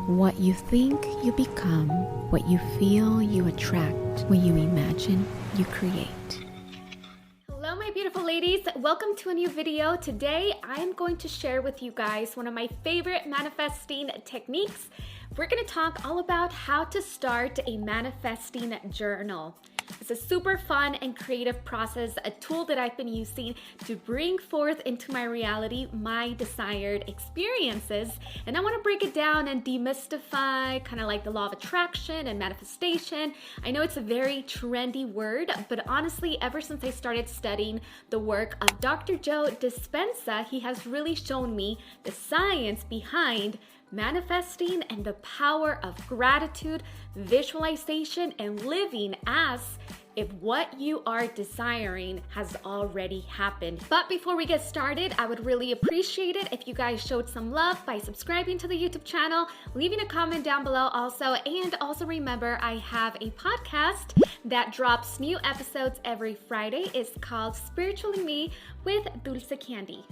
What you think, you become. What you feel, you attract. What you imagine, you create. Hello, my beautiful ladies. Welcome to a new video. Today, I'm going to share with you guys one of my favorite manifesting techniques. We're going to talk all about how to start a manifesting journal. It's a super fun and creative process, a tool that I've been using to bring forth into my reality my desired experiences. And I want to break it down and demystify kind of like the law of attraction and manifestation. I know it's a very trendy word, but honestly, ever since I started studying the work of Dr. Joe Dispenza, he has really shown me the science behind manifesting and the power of gratitude, visualization, and living as if what you are desiring has already happened. But before we get started, I would really appreciate it if you guys showed some love by subscribing to the YouTube channel, leaving a comment down below also, and also remember I have a podcast that drops new episodes every Friday. It's called Spiritually Me with Dulce Candy.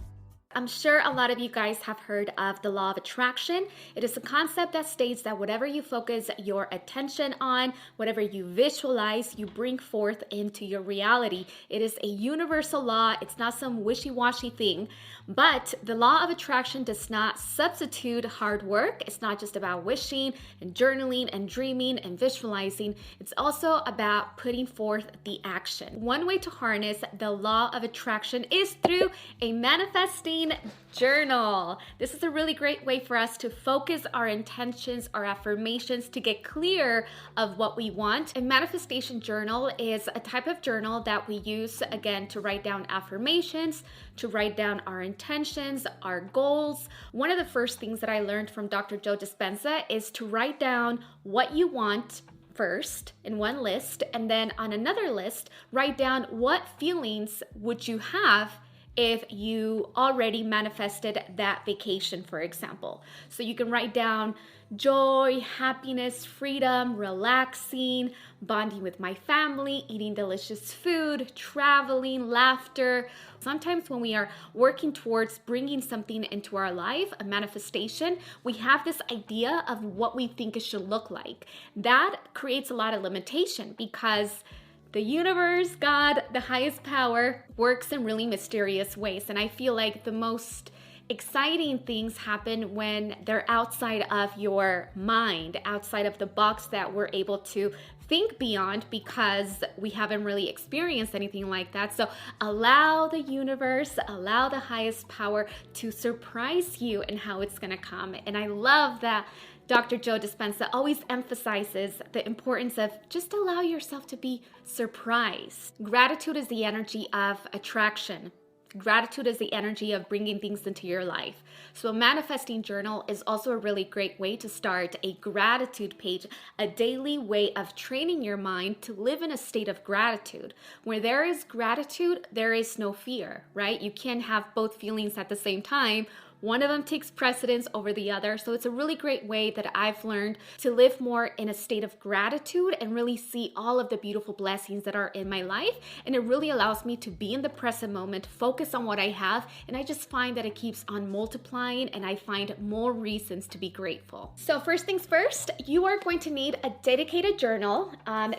I'm sure a lot of you guys have heard of the law of attraction. It is a concept that states that whatever you focus your attention on, whatever you visualize, you bring forth into your reality. It is a universal law. It's not some wishy-washy thing. But the law of attraction does not substitute hard work. It's not just about wishing and journaling and dreaming and visualizing. It's also about putting forth the action. One way to harness the law of attraction is through a manifesting journal. This is a really great way for us to focus our intentions, our affirmations, to get clear of what we want. A manifestation journal is a type of journal that we use, again, to write down affirmations, to write down our intentions, our goals. One of the first things that I learned from Dr. Joe Dispenza is to write down what you want first in one list, and then on another list, write down what feelings would you have if you already manifested that vacation, for example. So you can write down joy, happiness, freedom, relaxing, bonding with my family, eating delicious food, traveling, laughter. Sometimes when we are working towards bringing something into our life, a manifestation, we have this idea of what we think it should look like. That creates a lot of limitation because the universe, God, the highest power, works in really mysterious ways. And I feel like the most exciting things happen when they're outside of your mind, outside of the box that we're able to think beyond because we haven't really experienced anything like that. So allow the universe, allow the highest power to surprise you in how it's gonna come. And I love that Dr. Joe Dispenza always emphasizes the importance of just allow yourself to be surprised. Gratitude is the energy of attraction. Gratitude is the energy of bringing things into your life. So a manifesting journal is also a really great way to start a gratitude page, a daily way of training your mind to live in a state of gratitude. Where there is gratitude, there is no fear, right? You can't have both feelings at the same time. One of them takes precedence over the other. So it's a really great way that I've learned to live more in a state of gratitude and really see all of the beautiful blessings that are in my life. And it really allows me to be in the present moment, focus on what I have. And I just find that it keeps on multiplying and I find more reasons to be grateful. So first things first, you are going to need a dedicated journal.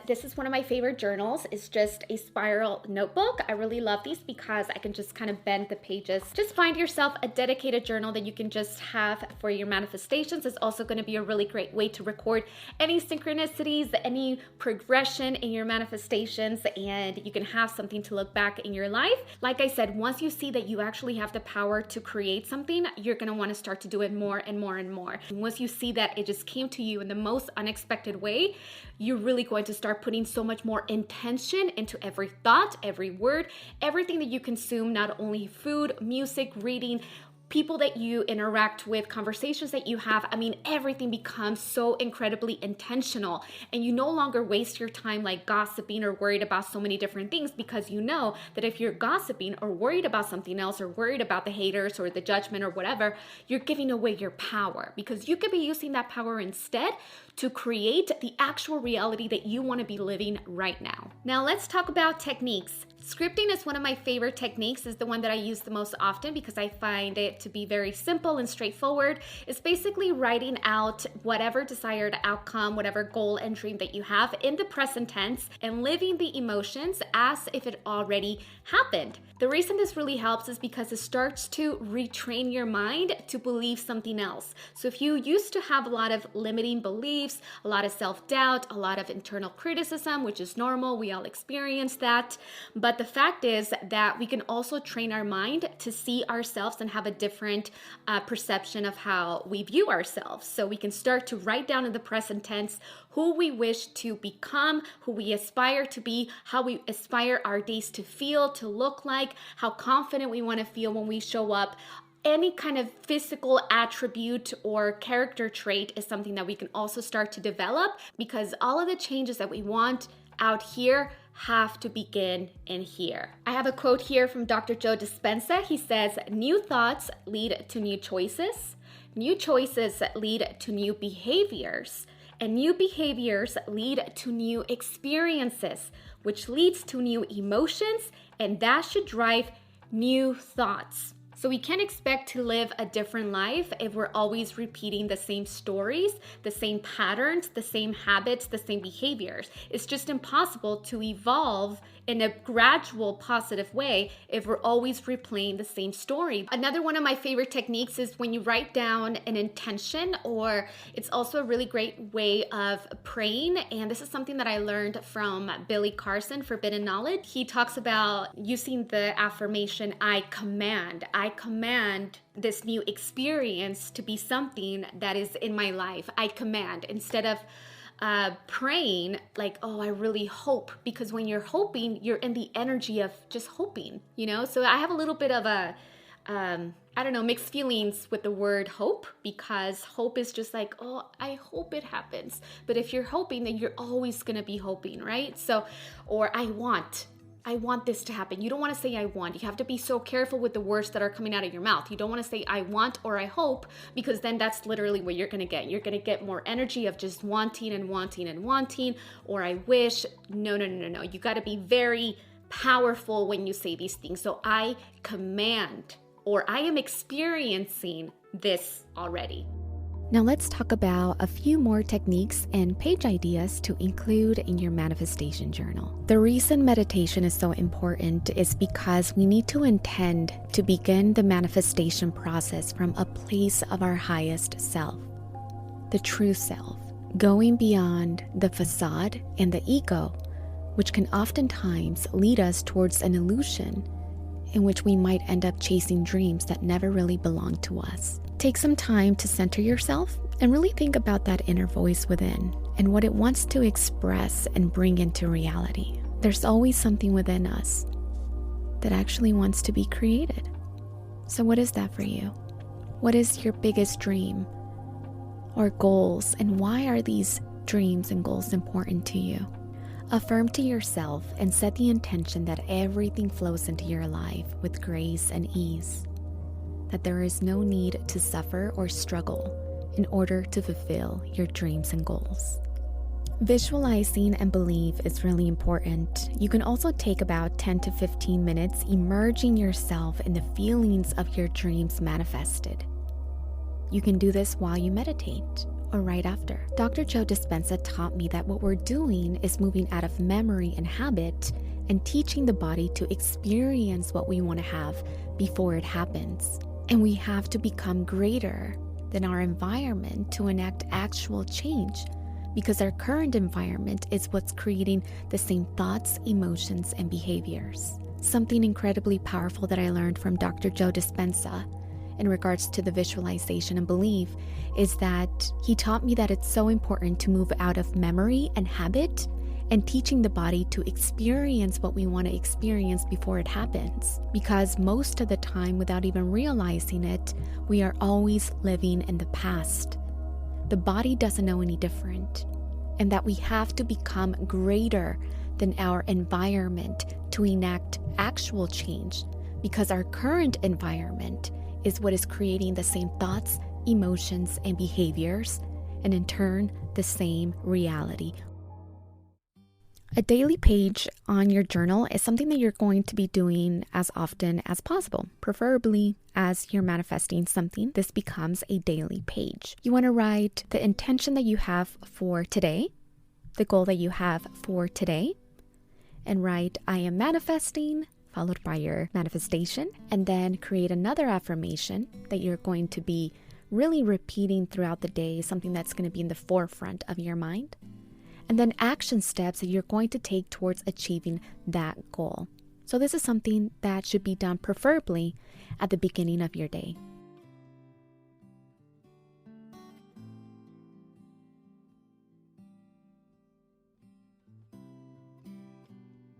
This is one of my favorite journals. It's just a spiral notebook. I really love these because I can just kind of bend the pages. Just find yourself a dedicated journal that you can just have for your manifestations. Is also going to be a really great way to record any synchronicities, any progression in your manifestations, and you can have something to look back in your life. Like I said, once you see that you actually have the power to create something, you're going to want to start to do it more and more and more. And once you see that it just came to you in the most unexpected way, you're really going to start putting so much more intention into every thought, every word, everything that you consume, not only food, music, reading, people that you interact with, conversations that you have. I mean, everything becomes so incredibly intentional, and you no longer waste your time like gossiping or worried about so many different things, because you know that if you're gossiping or worried about something else or worried about the haters or the judgment or whatever, you're giving away your power, because you could be using that power instead to create the actual reality that you want to be living right now. Now let's talk about techniques. Scripting is one of my favorite techniques. It's the one that I use the most often because I find it it to be very simple and straightforward, is basically writing out whatever desired outcome, whatever goal and dream that you have in the present tense and living the emotions as if it already happened. The reason this really helps is because it starts to retrain your mind to believe something else. So if you used to have a lot of limiting beliefs, a lot of self-doubt, a lot of internal criticism, which is normal, we all experience that. But the fact is that we can also train our mind to see ourselves and have a different perception of how we view ourselves. So we can start to write down in the present tense who we wish to become, who we aspire to be, how we aspire our days to feel, to look like, how confident we want to feel when we show up. Any kind of physical attribute or character trait is something that we can also start to develop, because all of the changes that we want out here have to begin in here. I have a quote here from Dr. Joe Dispenza. He says, "New thoughts lead to new choices. New choices lead to new behaviors. And new behaviors lead to new experiences, which leads to new emotions, and that should drive new thoughts." So we can't expect to live a different life if we're always repeating the same stories, the same patterns, the same habits, the same behaviors. It's just impossible to evolve in a gradual, positive way if we're always replaying the same story. Another one of my favorite techniques is when you write down an intention, or it's also a really great way of praying. And this is something that I learned from Billy Carson, Forbidden Knowledge. He talks about using the affirmation, I command this new experience to be something that is in my life. I command, instead of praying like, oh, I really hope, because when you're hoping, you're in the energy of just hoping, you know? So I have a little bit of a, mixed feelings with the word hope, because hope is just like, oh, I hope it happens. But if you're hoping, then you're always gonna be hoping, right? So, or I want this to happen. You don't want to say I want. You have to be so careful with the words that are coming out of your mouth. You don't want to say I want or I hope, because then that's literally what you're going to get. You're going to get more energy of just wanting and wanting and wanting, or I wish. No. You got to be very powerful when you say these things. So I command, or I am experiencing this already. Now let's talk about a few more techniques and page ideas to include in your manifestation journal. The reason meditation is so important is because we need to intend to begin the manifestation process from a place of our highest self, the true self, going beyond the facade and the ego, which can oftentimes lead us towards an illusion in which we might end up chasing dreams that never really belong to us. Take some time to center yourself and really think about that inner voice within and what it wants to express and bring into reality. There's always something within us that actually wants to be created. So what is that for you? What is your biggest dream or goals, and why are these dreams and goals important to you? Affirm to yourself and set the intention that everything flows into your life with grace and ease, that there is no need to suffer or struggle in order to fulfill your dreams and goals. Visualizing and belief is really important. You can also take about 10 to 15 minutes immersing yourself in the feelings of your dreams manifested. You can do this while you meditate or right after. Dr. Joe Dispenza taught me that what we're doing is moving out of memory and habit and teaching the body to experience what we want to have before it happens. And we have to become greater than our environment to enact actual change, because our current environment is what's creating the same thoughts, emotions, and behaviors. Something incredibly powerful that I learned from Dr. Joe Dispenza in regards to the visualization and belief is that he taught me that it's so important to move out of memory and habit and teaching the body to experience what we want to experience before it happens. Because most of the time, without even realizing it, we are always living in the past. The body doesn't know any different, and that we have to become greater than our environment to enact actual change, because our current environment is what is creating the same thoughts, emotions, and behaviors, and in turn, the same reality. A daily page on your journal is something that you're going to be doing as often as possible. Preferably as you're manifesting something, this becomes a daily page. You want to write the intention that you have for today, the goal that you have for today, and write, I am manifesting, followed by your manifestation, and then create another affirmation that you're going to be really repeating throughout the day, something that's going to be in the forefront of your mind. And then action steps that you're going to take towards achieving that goal. So this is something that should be done preferably at the beginning of your day.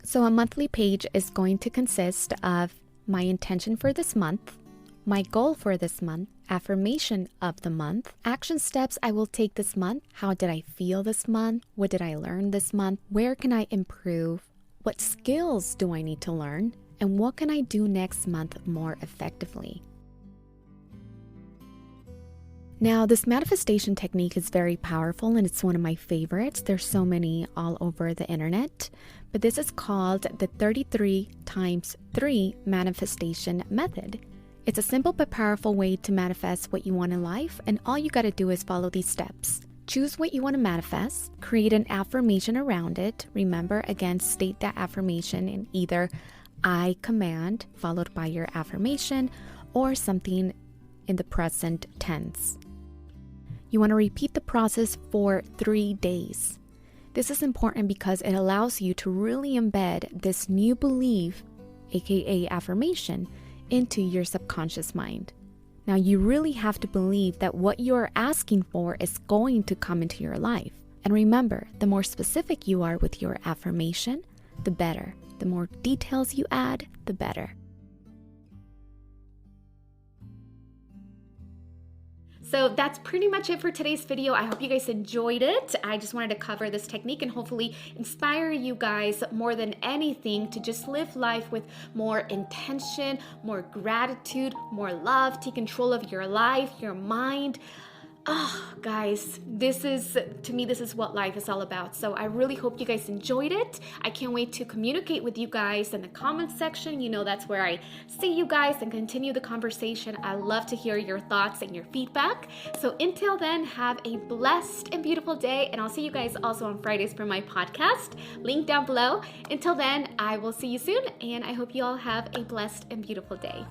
So a monthly page is going to consist of my intention for this month, my goal for this month, affirmation of the month, action steps I will take this month, how did I feel this month, what did I learn this month, where can I improve, what skills do I need to learn, and what can I do next month more effectively. Now, this manifestation technique is very powerful and it's one of my favorites. There's so many all over the internet, but this is called the 33 times 3 manifestation method. It's a simple but powerful way to manifest what you want in life, and all you got to do is follow these steps. Choose what you want to manifest, create an affirmation around it. Remember, again, state that affirmation in either I command, followed by your affirmation, or something in the present tense. You want to repeat the process for 3 days. This is important because it allows you to really embed this new belief, aka affirmation, into your subconscious mind. Now, you really have to believe that what you're asking for is going to come into your life. And remember, the more specific you are with your affirmation, the better. The more details you add, the better. So that's pretty much it for today's video. I hope you guys enjoyed it. I just wanted to cover this technique and hopefully inspire you guys more than anything to just live life with more intention, more gratitude, more love. Take control of your life, your mind. Oh, guys, to me, this is what life is all about. So I really hope you guys enjoyed it. I can't wait to communicate with you guys in the comment section. You know, that's where I see you guys and continue the conversation. I love to hear your thoughts and your feedback. So until then, have a blessed and beautiful day. And I'll see you guys also on Fridays for my podcast. Link down below. Until then, I will see you soon. And I hope you all have a blessed and beautiful day.